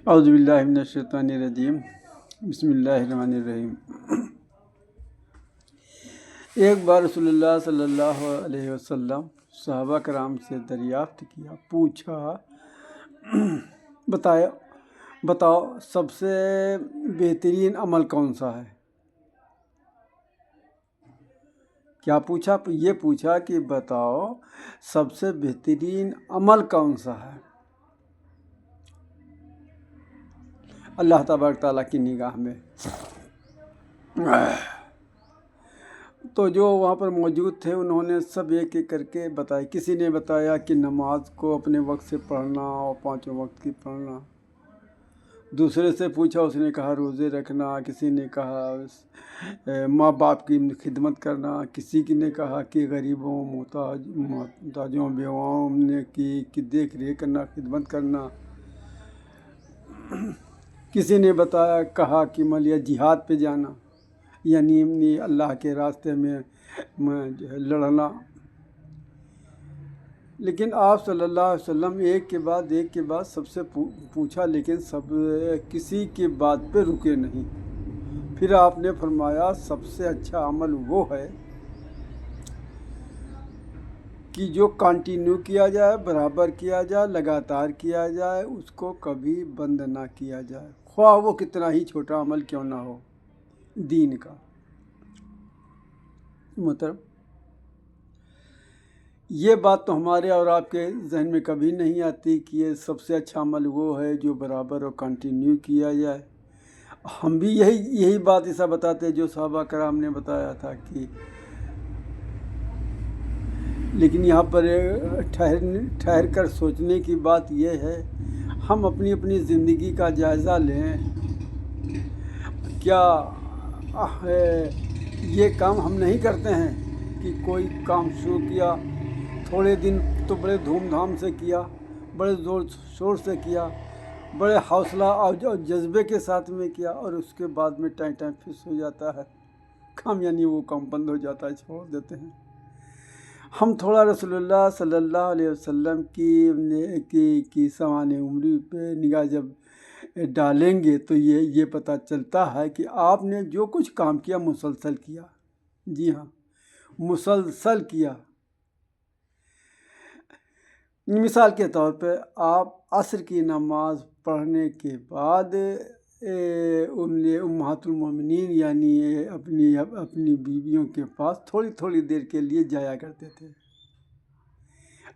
اعوذ باللہ من الشیطان الرجیم، بسم اللہ الرحمن الرحیم۔ ایک بار رسول اللہ صلی اللہ علیہ وسلم صحابہ کرام سے دریافت کیا، پوچھا، بتاؤ سب سے بہترین عمل کون سا ہے؟ کیا پوچھا؟ یہ پوچھا کہ بتاؤ سب سے بہترین عمل کون سا ہے؟ اللہ تبارک تعالیٰ کی نگاہ میں تو جو وہاں پر موجود تھے انہوں نے سب ایک ایک کر کے بتایا۔ کسی نے بتایا کہ نماز کو اپنے وقت سے پڑھنا اور 5 وقت کی پڑھنا۔ دوسرے سے پوچھا، اس نے کہا روزے رکھنا۔ کسی نے کہا ماں باپ کی خدمت کرنا۔ کسی نے کہا کہ غریبوں، محتاجوں، بیواؤں کی دیکھ ریکھ کرنا، خدمت کرنا۔ کسی نے کہا کہ مالیہ جہاد پہ جانا، یعنی اللہ کے راستے میں جو ہے لڑنا۔ لیکن آپ صلی اللہ علیہ وسلم ایک کے بعد سب سے پوچھا، لیکن سب کسی کی بات پہ رکے نہیں۔ پھر آپ نے فرمایا سب سے اچھا عمل وہ ہے کہ جو کنٹینیو کیا جائے، برابر کیا جائے، لگاتار کیا جائے، اس کو کبھی بند نہ کیا جائے، خواہ وہ کتنا ہی چھوٹا عمل کیوں نہ ہو دین کا۔ محترم، یہ بات تو ہمارے اور آپ کے ذہن میں کبھی نہیں آتی کہ یہ سب سے اچھا عمل وہ ہے جو برابر اور کنٹینیو کیا جائے۔ ہم بھی یہی بات ایسا بتاتے جو صحابہ کرام نے بتایا تھا کہ لیکن یہاں پر ٹھہر کر سوچنے کی بات یہ ہے، ہم اپنی زندگی کا جائزہ لیں۔ کیا یہ کام ہم نہیں کرتے ہیں کہ کوئی کام شروع کیا، تھوڑے دن تو بڑے دھوم دھام سے کیا، بڑے زور شور سے کیا، بڑے حوصلہ اور جذبے کے ساتھ میں کیا، اور اس کے بعد میں ٹائم فس ہو جاتا ہے کام، یعنی وہ کام بند ہو جاتا ہے، چھوڑ دیتے ہیں۔ ہم تھوڑا رسول اللہ صلی اللہ علیہ وسلم کی سوانح عمری پہ نگاہ جب ڈالیں گے تو یہ پتہ چلتا ہے کہ آپ نے جو کچھ کام کیا مسلسل کیا۔ جی ہاں، مسلسل کیا۔ مثال کے طور پہ آپ عصر کی نماز پڑھنے کے بعد امہات المومنین یعنی اپنی بیویوں کے پاس تھوڑی دیر کے لیے جایا کرتے تھے۔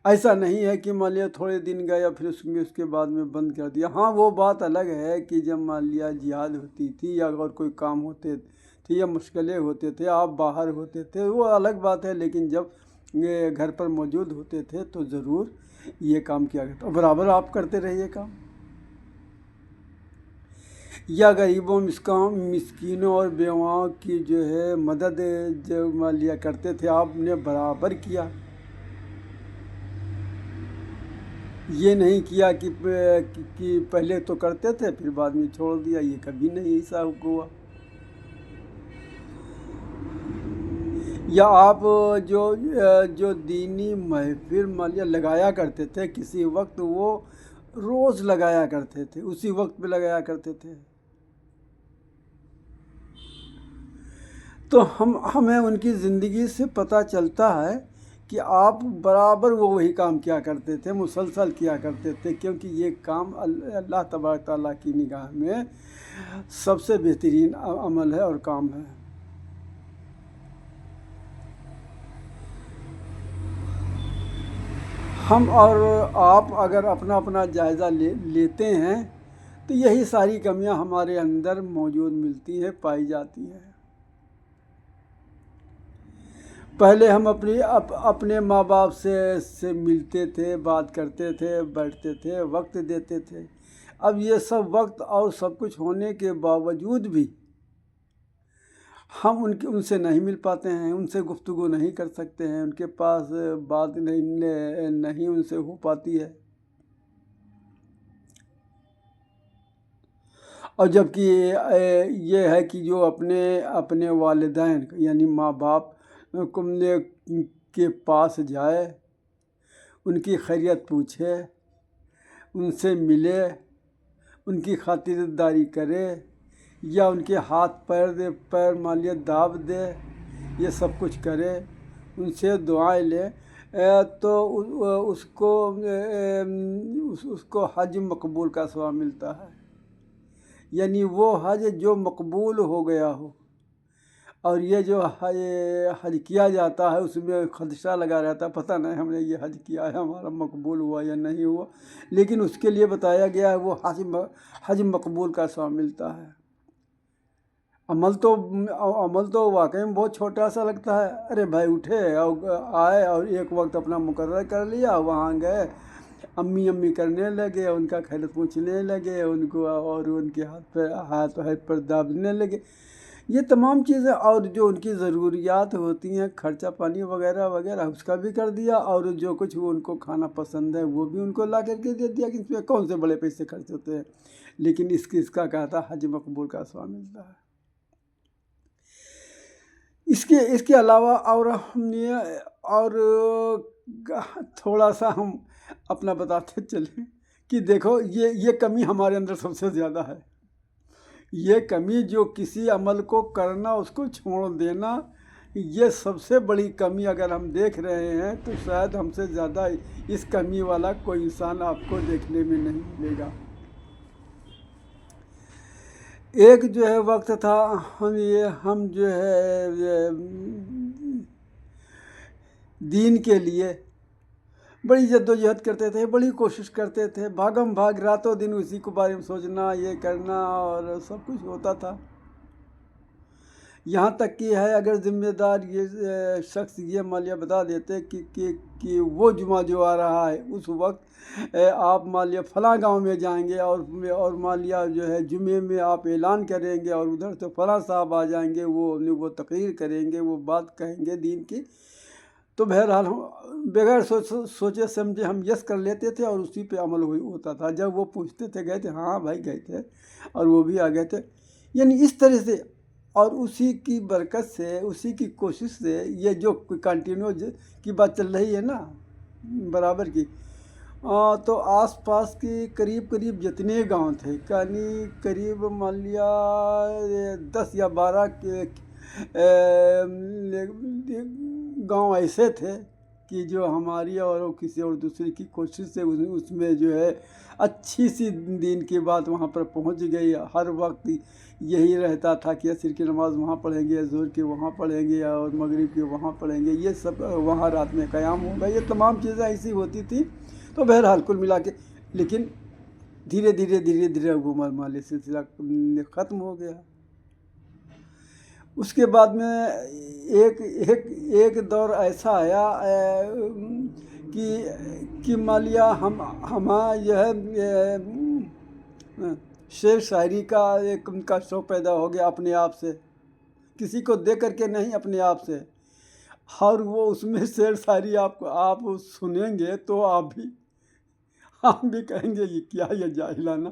ایسا نہیں ہے کہ مان لیا تھوڑے دن گیا پھر اس کے بعد میں بند کر دیا۔ ہاں، وہ بات الگ ہے کہ جب مان لیا جہاد ہوتی تھی یا اگر کوئی کام ہوتے تھے یا مشکلیں ہوتے تھے، آپ باہر ہوتے تھے، وہ الگ بات ہے۔ لیکن جب گھر پر موجود ہوتے تھے تو ضرور یہ کام کیا کرتا، برابر آپ کرتے رہیے کام۔ یا غریبوں، مسکینوں اور بیواؤں کی جو ہے مدد جو مان لیا کرتے تھے، آپ نے برابر کیا۔ یہ نہیں کیا کہ پہلے تو کرتے تھے پھر بعد میں چھوڑ دیا، یہ کبھی نہیں ایسا ہوا۔ یا آپ جو دینی محفل مالیہ لگایا کرتے تھے، کسی وقت وہ روز لگایا کرتے تھے، اسی وقت پہ لگایا کرتے تھے، تو ہمیں ان کی زندگی سے پتہ چلتا ہے کہ آپ برابر وہی کام کیا کرتے تھے، مسلسل کیا کرتے تھے، کیونکہ یہ کام اللہ تبارک تعالیٰ کی نگاہ میں سب سے بہترین عمل ہے اور کام ہے۔ ہم اور آپ اگر اپنا جائزہ لیتے ہیں تو یہی ساری کمیاں ہمارے اندر موجود ملتی ہیں، پائی جاتی ہیں۔ پہلے ہم اپنے ماں باپ سے ملتے تھے، بات کرتے تھے، بیٹھتے تھے، وقت دیتے تھے۔ اب یہ سب وقت اور سب کچھ ہونے کے باوجود بھی ہم ان سے نہیں مل پاتے ہیں، ان سے گفتگو نہیں کر سکتے ہیں، ان کے پاس بات نہیں ان سے ہو پاتی ہے۔ اور جبکہ یہ ہے کہ جو اپنے والدین یعنی ماں باپ کے پاس جائے، ان کی خیریت پوچھے، ان سے ملے، ان کی خاطرداری کرے یا ان کے ہاتھ پیر مان لیا داب دے، یہ سب کچھ کرے، ان سے دعائیں لے، تو اس کو حج مقبول کا ثواب ملتا ہے۔ یعنی وہ حج جو مقبول ہو گیا ہو۔ اور یہ جو حج کیا جاتا ہے اس میں خدشہ لگا رہتا ہے، پتہ نہیں ہم نے یہ حج کیا ہے ہمارا مقبول ہوا یا نہیں ہوا، لیکن اس کے لیے بتایا گیا ہے وہ حج مقبول کا ثواب ملتا ہے۔ عمل تو واقعی میں بہت چھوٹا سا لگتا ہے، ارے بھائی اٹھے اور آئے اور ایک وقت اپنا مقرر کر لیا، وہاں گئے، امی کرنے لگے، ان کا خیرت پوچھنے لگے ان کو، اور ان کے ہاتھ پر دابنے لگے، یہ تمام چیزیں، اور جو ان کی ضروریات ہوتی ہیں خرچہ پانی وغیرہ وغیرہ اس کا بھی کر دیا، اور جو کچھ وہ ان کو کھانا پسند ہے وہ بھی ان کو لا کر کے دے دیا، کہ اس میں کون سے بڑے پیسے خرچ ہوتے ہیں، لیکن اس کا کہتا حج مقبول کا ثواب ملتا ہے۔ اس کے علاوہ اور تھوڑا سا ہم اپنا بتاتے چلیں کہ دیکھو یہ کمی ہمارے اندر سب سے زیادہ ہے، یہ کمی جو کسی عمل کو کرنا اس کو چھوڑ دینا، یہ سب سے بڑی کمی اگر ہم دیکھ رہے ہیں تو شاید ہم سے زیادہ اس کمی والا کوئی انسان آپ کو دیکھنے میں نہیں ملے گا۔ ایک جو ہے وقت تھا ہم جو ہے دین کے لیے بڑی جدوجہد کرتے تھے، بڑی کوشش کرتے تھے، بھاگم بھاگ راتوں دن اسی کو بارے میں سوچنا، یہ کرنا، اور سب کچھ ہوتا تھا۔ یہاں تک کہ ہے اگر ذمہ دار یہ شخص یہ مالیہ بتا دیتے کہ وہ جمعہ جو آ رہا ہے اس وقت آپ مالیہ فلاں گاؤں میں جائیں گے، اور مالیہ جو ہے جمعے میں آپ اعلان کریں گے، اور ادھر سے فلاں صاحب آ جائیں گے، وہ تقریر کریں گے، وہ بات کہیں گے دین کی، تو بہرحال ہم بغیر سوچے سمجھے ہم یس کر لیتے تھے، اور اسی پہ عمل ہوتا تھا۔ جب وہ پوچھتے تھے گئے تھے، ہاں بھائی گئے تھے، اور وہ بھی آ گئے تھے، یعنی اس طرح سے، اور اسی کی برکت سے، اسی کی کوشش سے یہ جو کنٹینیو کی بات چل رہی ہے نا برابر کی، تو آس پاس کی قریب جتنے گاؤں تھے، یعنی قریب مان لیا 10 یا 12 گاؤں ایسے تھے کہ جو ہماری اور کسی اور دوسرے کی کوشش سے اس میں جو ہے اچھی سی دین کی بات وہاں پر پہنچ گئی۔ ہر وقت یہی رہتا تھا کہ عصر کی نماز وہاں پڑھیں گے، ظہر کی وہاں پڑھیں گے، اور مغرب کی وہاں پڑھیں گے، یہ سب وہاں رات میں قیام ہوگا، یہ تمام چیزیں ایسی ہوتی تھیں۔ تو بہرحال کل ملا کے، لیکن دھیرے دھیرے وہ مالی سلسلہ ختم ہو گیا۔ اس کے بعد میں ایک دور ایسا آیا کہ مالیہ ہم جو ہے شعر شاعری کا شوق پیدا ہو گیا اپنے آپ سے، کسی کو دیکھ کر کے نہیں، اپنے آپ سے، اور وہ اس میں شعر شاعری آپ سنیں گے تو آپ بھی کہیں گے یہ کیا، یہ جاہلانہ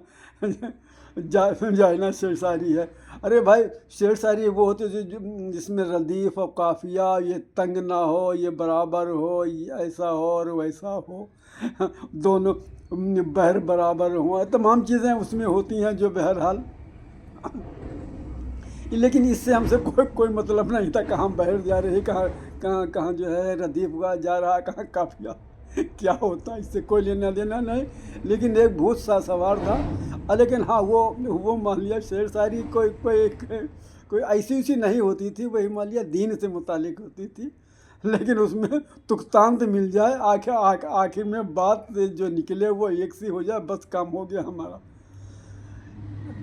شعر شاعری ہے۔ ارے بھائی شعر شاعری وہ ہوتے جس میں ردیف اور قافیہ یہ تنگ نہ ہو، یہ برابر ہو، یہ ایسا ہو اور ویسا ہو، دونوں بہر برابر ہوں، تمام چیزیں اس میں ہوتی ہیں جو بہرحال، لیکن اس سے ہم سے کوئی مطلب نہیں تھا، کہاں بہر جا رہی، کہاں جو ہے ردیف جا رہا، کہاں قافیہ کیا ہوتا، اس سے کوئی لینا دینا نہیں، لیکن ایک بھوت سا سوار تھا۔ لیکن ہاں وہ مان لیا شعر شاعری کوئی ایسی نہیں ہوتی تھی، وہی مان لیا دین سے متعلق ہوتی تھی، لیکن اس میں تختاند مل جائے، آخر میں بات جو نکلے وہ ایک سی ہو جائے، بس کام ہو گیا ہمارا۔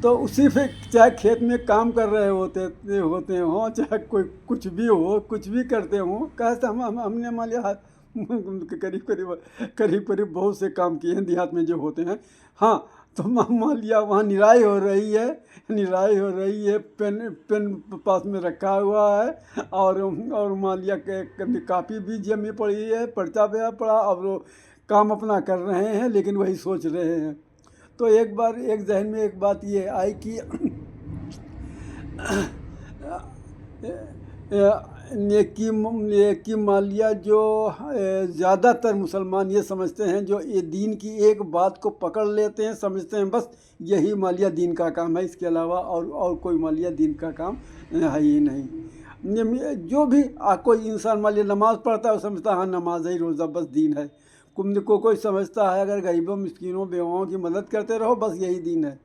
تو اسی پہ چاہے کھیت میں کام کر رہے ہوتے ہوں، چاہے کوئی کچھ بھی ہو، کچھ بھی کرتے ہوں، کیسے ہم نے مان لیا قریب بہت سے کام کیے ہیں دیہات میں جو ہوتے ہیں۔ ہاں تو مان لیا وہاں نرائی ہو رہی ہے، پین پاس میں رکھا ہوا ہے، اور مان لیا کہ کاپی بھی جیب میں پڑی ہے، پرچہ پڑا، اب وہ کام اپنا کر رہے ہیں، لیکن وہی سوچ رہے ہیں۔ تو ایک بار ایک ذہن میں ایک بات یہ آئی کہ نیکی مالیہ جو زیادہ تر مسلمان یہ سمجھتے ہیں، جو یہ دین کی ایک بات کو پکڑ لیتے ہیں، سمجھتے ہیں بس یہی مالیہ دین کا کام ہے، اس کے علاوہ اور کوئی مالیہ دین کا کام ہے ہی نہیں۔ جو بھی کوئی انسان مالیہ نماز پڑھتا ہے وہ سمجھتا ہے ہاں نماز ہے، روزہ بس دین ہے۔ کوئی سمجھتا ہے اگر غریبوں مسکینوں بیواؤں کی مدد کرتے رہو بس یہی دین ہے۔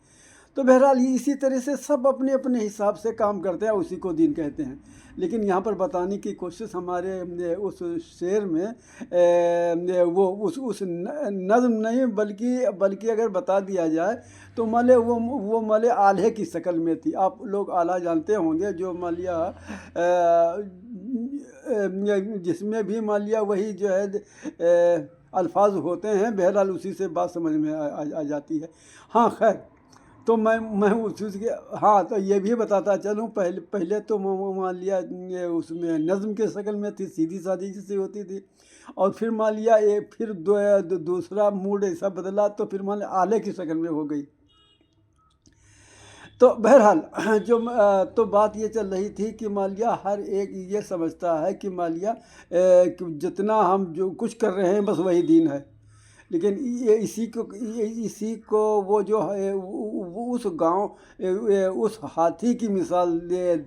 تو بہرحال اسی طرح سے سب اپنے اپنے حساب سے کام کرتے ہیں، اسی کو دین کہتے ہیں۔ لیکن یہاں پر بتانے کی کوشش ہمارے اس شعر میں وہ اس نظم نہیں بلکہ اگر بتا دیا جائے تو وہ مالے آلھے کی شکل میں تھی۔ آپ لوگ آلہ جانتے ہوں گے، جو مالیہ جس میں بھی مالیہ وہی جو ہے الفاظ ہوتے ہیں، بہرحال اسی سے بات سمجھ میں آ جاتی ہے۔ ہاں خیر، تو میں اس چیز کے ہاں تو یہ بھی بتاتا چلوں، پہلے تو مالیہ اس میں نظم کے شکل میں تھی، سیدھی سادھی سی ہوتی تھی، اور پھر مالیہ پھر دوسرا موڈ ایسا بدلا تو پھر مالیہ آلے کی شکل میں ہو گئی۔ تو بہرحال تو بات یہ چل رہی تھی کہ مالیہ ہر ایک یہ سمجھتا ہے کہ مالیہ جتنا ہم جو کچھ کر رہے ہیں بس وہی دین ہے۔ لیکن اسی کو وہ جو ہے اس گاؤں اس ہاتھی کی مثال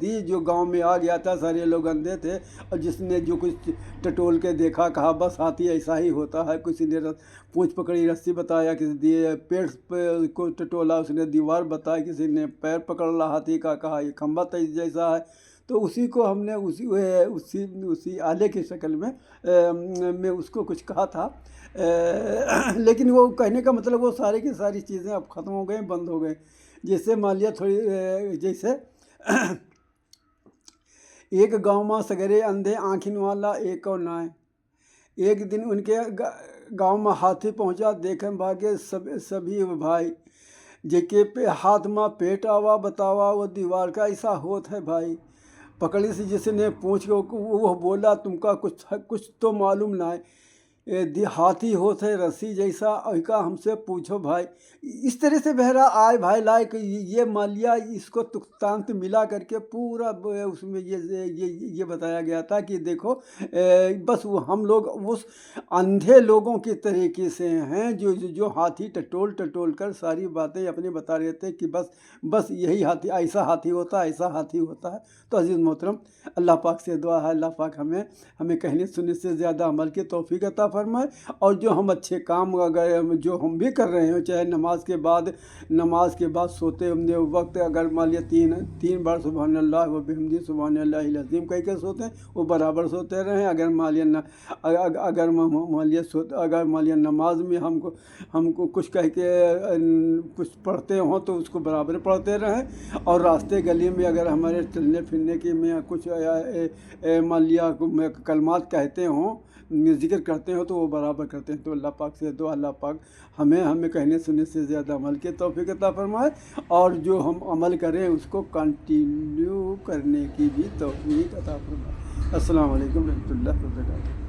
دی جو گاؤں میں آ گیا تھا، سارے لوگ اندھے تھے، اور جس نے جو کچھ ٹٹول کے دیکھا کہا بس ہاتھی ایسا ہی ہوتا ہے۔ کسی نے پونچھ پکڑی رسی بتایا، کسی نے پیڑ کو ٹٹولا، اس نے دیوار بتائی، کسی نے پیر پکڑ لا ہاتھی کا، کہا یہ کھمبا جیسا ہے۔ تو اسی کو ہم نے اسی آلے کی شکل میں اس کو کچھ کہا تھا، لیکن وہ کہنے کا مطلب وہ ساری کی ساری چیزیں اب ختم ہو گئیں، بند ہو گئیں۔ جیسے مالیہ جیسے ایک گاؤں میں سگرے اندھے آنکھن والا ایک اور نائے۔ ایک دن ان کے گاؤں میں ہاتھی پہنچا، دیکھیں بھاگے سبھی بھائی، جے پہ ہاتھ میں پیٹ آوا بتاوا وہ دیوار کا ایسا ہوت ہے بھائی۔ پکڑی سے جس نے پوچھ وہ بولا تم کا کچھ تو معلوم نہ ہے، ہاتھی ہوت ہے رسی جیسا، کا ہم سے پوچھو بھائی۔ اس طرح سے بہرا آئے بھائی لائے کہ یہ مالیہ اس کو تختانت ملا کر کے پورا اس میں یہ بتایا گیا تھا کہ دیکھو بس ہم لوگ اس اندھے لوگوں کے طریقے سے ہیں جو ہاتھی ٹٹول کر ساری باتیں اپنے بتا رہے تھے کہ بس یہی ہاتھی، ایسا ہاتھی ہوتا ہے، ایسا ہاتھی ہوتا ہے۔ تو عزیز محترم، اللہ پاک سے دعا ہے اللہ پاک ہمیں کہنے سننے سے زیادہ عمل کی توفیق عطا فرمائے، اور جو ہم اچھے کام اگر جو ہم بھی کر رہے ہیں، چاہے نماز کے بعد سوتے وقت اگر مالیہ تین بار سبحان اللہ و بحمدہ سبحان اللہ العظیم کہہ کے سوتے ہیں، وہ برابر سوتے رہیں۔ اگر مالیہ نماز میں ہم کو کچھ کہہ کے کچھ پڑھتے ہوں تو اس کو برابر پڑھتے رہیں، اور راستے گلی میں اگر ہمارے چلنے پھرنے کی میں کچھ مالیہ کلمات کہتے ہوں، ذکر کرتے ہو تو وہ برابر کرتے ہیں۔ تو اللہ پاک سے دعا اللہ پاک ہمیں کہنے سننے سے زیادہ عمل کی توفیق عطا فرمائے، اور جو ہم عمل کریں اس کو کنٹینیو کرنے کی بھی توفیق عطا فرمائے۔ السلام علیکم ورحمۃ اللہ وبرکاتہ۔